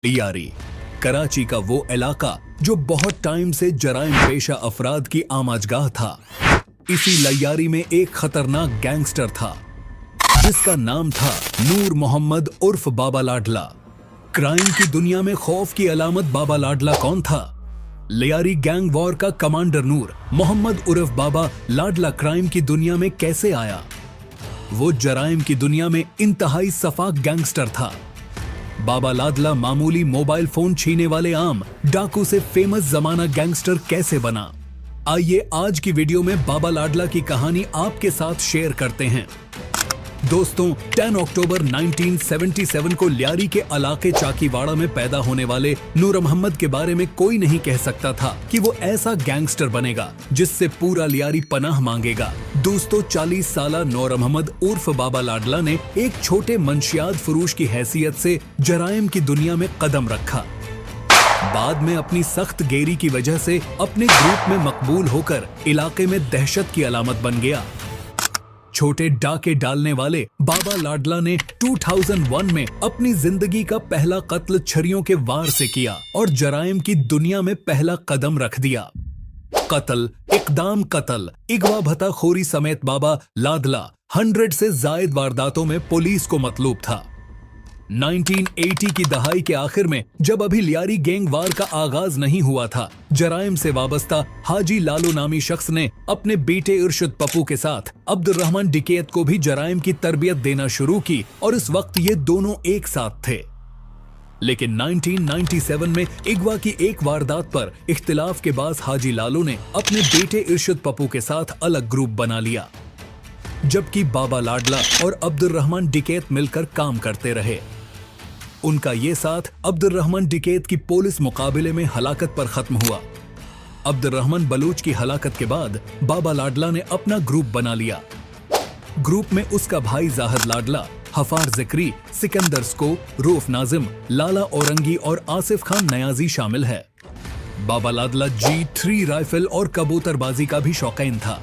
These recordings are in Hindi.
लियारी कराची का वो इलाका जो बहुत टाइम से जराइम पेशा अफराद की आमाजगाह था। इसी लियारी में एक खतरनाक गैंगस्टर था जिसका नाम था नूर मोहम्मद उर्फ बाबा लाडला। क्राइम की दुनिया में खौफ की अलामत बाबा लाडला कौन था? लियारी गैंग वॉर का कमांडर नूर मोहम्मद उर्फ बाबा लाडला क्राइम की दुनिया में कैसे आया? वो जराइम की दुनिया में इंतहाई सफाक गैंगस्टर था। बाबा लाडला मामूली मोबाइल फोन छीने वाले आम डाकू से फेमस जमाना गैंगस्टर कैसे बना? आइए आज की वीडियो में बाबा लाडला की कहानी आपके साथ शेयर करते हैं। दोस्तों, 10 अक्टूबर 1977 को लियारी के इलाके चाकीवाड़ा में पैदा होने वाले नूर मोहम्मद के बारे में कोई नहीं कह सकता था कि वो ऐसा गैंगस्टर बनेगा जिससे पूरा लियारी पनाह मांगेगा। दोस्तों, 40 साला नूर मोहम्मद उर्फ बाबा लाडला ने एक छोटे मंशियात फरोश की हैसियत से जराइम की दुनिया में कदम रखा। बाद में अपनी सख्त गेरी की वजह से अपने ग्रुप में मकबूल होकर इलाके में दहशत की अलामत बन गया। छोटे डाके डालने वाले बाबा लाडला ने 2001 में अपनी जिंदगी का पहला कत्ल छरियों के वार से किया और जराइम की दुनिया में पहला कदम रख दिया। कत्ल, इकदाम कत्ल, इगवा भताखोरी समेत बाबा लाडला 100 से जायद वारदातों में पुलिस को मतलूब था। 1980 की दहाई के आखिर में जब अभी लियारी गैंग वार का आगाज नहीं हुआ था, जराइम से वाबस्ता हाजी लालू नामी शख्स ने अपने बेटे इरशद पप्पू के साथ अब्दुर्रहमान डिकेत को भी जराइम की तरबियत देना शुरू की और इस वक्त ये दोनों एक साथ थे। लेकिन 1997 में इगवा की एक वारदात पर इख्तिलाफ के बाद हाजी लालू ने अपने बेटे इरशद पप्पू के साथ अलग ग्रुप बना लिया, जबकि बाबा लाडला और अब्दुर्रहमान डिकेत मिलकर काम करते रहे। उनका ये साथ अब्दुर्रहमान डिकेत की पुलिस मुकाबले में हलाकत पर खत्म हुआ। अब्दुर्रहमान बलूच की हलाकत के बाद बाबा लाडला ने अपना ग्रुप बना लिया। ग्रुप में उसका भाई जाहिद लाडला, हफार जिक्री, सिकंदर स्को, रूफ नाजिम, लाला औरंगी और आसिफ खान नयाजी शामिल है। बाबा लाडला G3 राइफल और कबूतरबाजी का भी शौकीन था।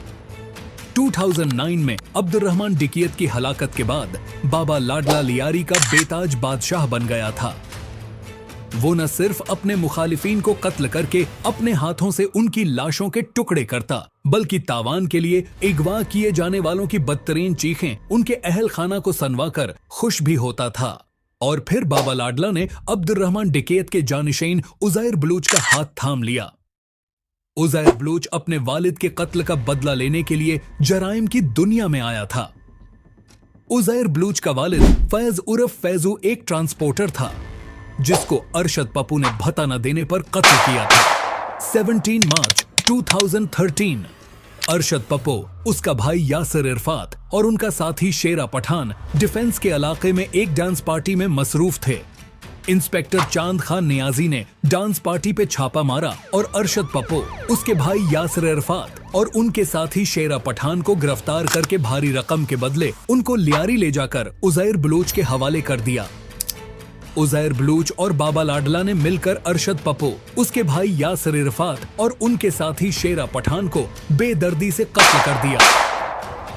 2009 में अब्दुर्रहमान डिकेत की हलाकत के बाद बाबा लाडला लियारी का बेताज बादशाह बन गया था। वो न सिर्फ अपने मुखालिफिन को कत्ल करके अपने हाथों से उनकी लाशों के टुकड़े करता, बल्कि तावान के लिए अगवा किए जाने वालों की बदतरीन चीखें उनके अहल खाना को सनवा कर खुश भी होता था। और फिर बाबा लाडला ने अब्दुर्रहमान डिकेत के जानिशीन उज़ैर बलूच का हाथ थाम लिया। उज़ैर बलूच अपने वालिद के कत्ल का बदला लेने के लिए जराइम की दुनिया में आया था। उज़ैर बलूच का वालिद फैज उर्फ फैजू एक ट्रांसपोर्टर था जिसको अरशद पप्पू ने भत्ता न देने पर कत्ल किया था। 17 मार्च 2013 अरशद पप्पू, उसका भाई यासिर इरफात और उनका साथी शेरा पठान डिफेंस के इलाके में एक डांस पार्टी में मसरूफ थे। इंस्पेक्टर चांद खान नियाजी ने डांस पार्टी पे छापा मारा और अरशद पप्पू, उसके भाई यासिर इरफात और उनके साथी शेरा पठान को गिरफ्तार करके भारी रकम के बदले उनको लियारी ले जाकर उज़ैर बलूच के हवाले कर दिया। उज़ैर बलूच और बाबा लाडला ने मिलकर अरशद पप्पू, उसके भाई यासिर इरफात और उनके साथी शेरा पठान को बेदर्दी से कत्ल कर दिया।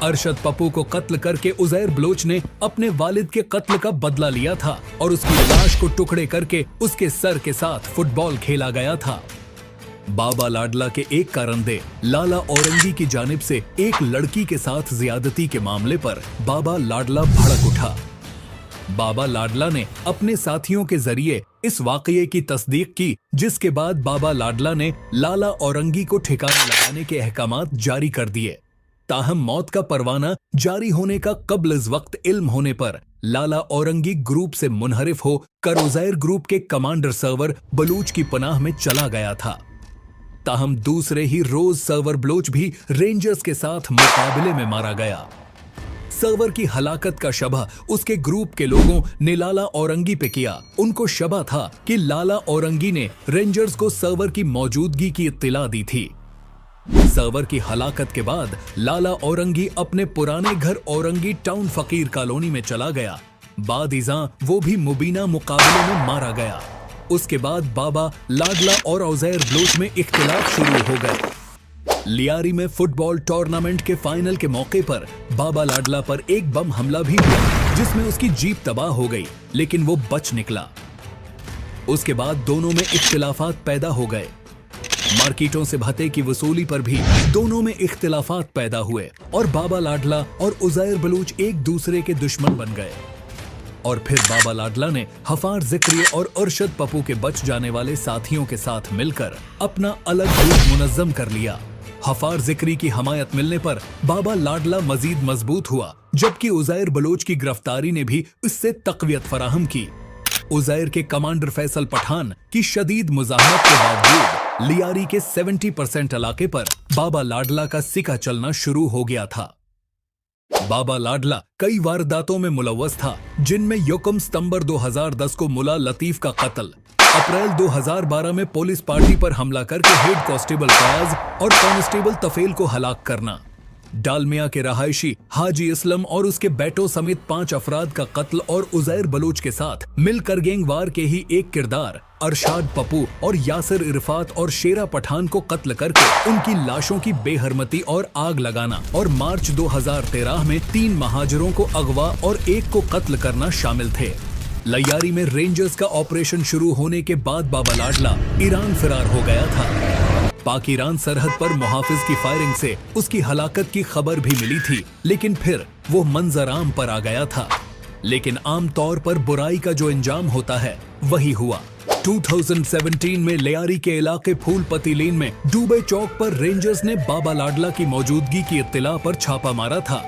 अरशद पप्पू को कत्ल करके उज़ैर बलूच ने अपने वालिद के कत्ल का बदला लिया था और उसकी लाश को टुकड़े करके उसके सर के साथ फुटबॉल खेला गया था। बाबा लाडला के एक कारंदे लाला औरंगी की जानिब से एक लड़की के साथ ज्यादती के मामले पर बाबा लाडला भड़क उठा। बाबा लाडला ने अपने साथियों के जरिए इस वाकये की तस्दीक की, जिसके बाद बाबा लाडला ने लाला औरंगी को ठिकाने लगाने के अहकामात जारी कर दिए। ताहम मौत का परवाना जारी होने का कब्ल इस वक्त इल्म होने पर लाला औरंगी ग्रुप से मुनहरिफ हो कर उज़ैर ग्रुप के कमांडर सर्वर बलूच की पनाह में चला गया था। ताहम दूसरे ही रोज सर्वर बलूच भी रेंजर्स के साथ मुकाबले में मारा गया। सर्वर की हलाकत का शबह उसके ग्रुप के लोगों ने लाला औरंगी पे किया। उनको शबह था कि लाला औरंगी ने रेंजर्स को सर्वर की मौजूदगी की इत्तिला दी थी। सर्वर की हलाकत के बाद लाला औरंगी अपने पुराने घर औरंगी टाउन फकीर कॉलोनी में चला गया। बादिज़ां वो भी मुबीना मुकाबले में मारा गया। उसके बाद बाबा लाडला और उज़ैर बलूच में इख्तिलाफ शुरू हो गए। लियारी में फुटबॉल टूर्नामेंट के फाइनल के मौके पर बाबा लाडला पर एक बम हमला भी हुआ जिसमें उसकी जीप तबाह हो गई, लेकिन वो बच निकला। उसके बाद दोनों में इख्तिलाफात पैदा हो गए। मार्केटों से भत्ते की वसूली पर भी दोनों में इख्तिलाफात पैदा हुए और बाबा लाडला और उज़ैर बलूच एक दूसरे के दुश्मन बन गए। और फिर बाबा लाडला ने हफार जिक्री और अरशद पप्पू के बच जाने वाले साथियों के साथ मिलकर अपना अलग ग्रुप मुनज़्ज़म कर लिया। हफार जिक्री की हमायत मिलने पर बाबा लाडला मजीद मजबूत हुआ, जबकि उज़ैर बलोच की गिरफ्तारी ने भी इससे तक़वियत फराहम की। उज़ैर के कमांडर फैसल पठान की शदीद मुज़ाहमत के बावजूद लियारी के 70% इलाके पर बाबा लाडला का सिक्का चलना शुरू हो गया था। बाबा लाडला कई वारदातों में मुलव्वस था, जिनमें यकम सितंबर 2010 को मुला लतीफ का कत्ल, अप्रैल 2012 में पुलिस पार्टी पर हमला करके हेड कांस्टेबल फयाज और कांस्टेबल तफेल को हलाक करना, डालमिया के रहायशी हाजी इसलम और उसके बेटों समेत 5 अफराद का कत्ल और उज़ैर बलूच के साथ मिलकर गैंगवार के ही एक किरदार अरशाद पप्पू और यासिर इरफात और शेरा पठान को कत्ल करके उनकी लाशों की बेहरमती और आग लगाना और मार्च 2013 में 3 महाजरों को अगवा और 1 को कत्ल करना शामिल थे। लैयारी में रेंजर्स का ऑपरेशन शुरू होने के बाद बाबा लाडला ईरान फरार हो गया था। पाक ईरान सरहद पर मुहाफिज की फायरिंग से उसकी हलाकत की खबर भी मिली थी, लेकिन फिर वो मंजराम पर आ गया था। लेकिन आम तौर पर बुराई का जो अंजाम होता है वही हुआ। 2017 में लियारी के इलाके फूलपति लेन में डूबे चौक पर रेंजर्स ने बाबा लाडला की मौजूदगी की इत्तिला पर छापा मारा था,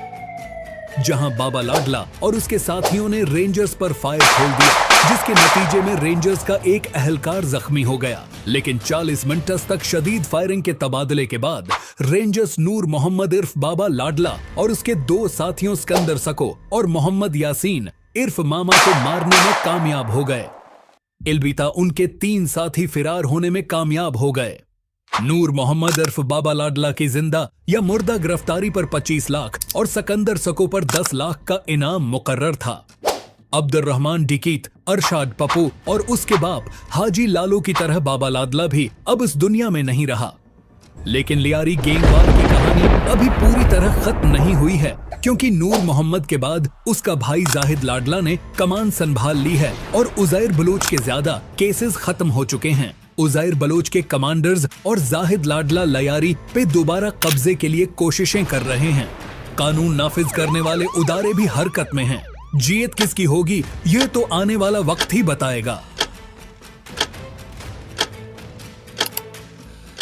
जहां बाबा लाडला और उसके साथियों ने रेंजर्स पर फायर खोल दिया, जिसके नतीजे में रेंजर्स का एक अहलकार जख्मी हो गया। लेकिन 40 मिनट तक शदीद फायरिंग के तबादले के बाद रेंजर्स नूर मोहम्मद इर्फ बाबा लाडला और उसके 2 साथियों सिकंदर सको और मोहम्मद यासीन इर्फ मामा को मारने में कामयाब हो गए। अलबत्ता उनके 3 साथी फिरार होने में कामयाब हो गए। नूर मोहम्मद इर्फ बाबा लाडला की जिंदा या मुर्दा गिरफ्तारी पर 25 लाख और सिकंदर सको पर 10 लाख का इनाम मुकर्रर था। अब्दुर्रहमान डिकीत, अरशाद पप्पू और उसके बाप हाजी लालू की तरह बाबा लाडला भी अब इस दुनिया में नहीं रहा। लेकिन लियारी गैंगवार की कहानी अभी पूरी तरह खत्म नहीं हुई है, क्योंकि नूर मोहम्मद के बाद उसका भाई जाहिद लाडला ने कमान संभाल ली है और उज़ैर बलूच के ज्यादा केसेस खत्म हो चुके हैं। उज़ैर बलूच के कमांडर्स और जाहिद लाडला लियारी पे दोबारा कब्जे के लिए कोशिशें कर रहे हैं। कानून नाफिज करने वाले उदारे भी हरकत में हैं। जीत किसकी होगी ये तो आने वाला वक्त ही बताएगा।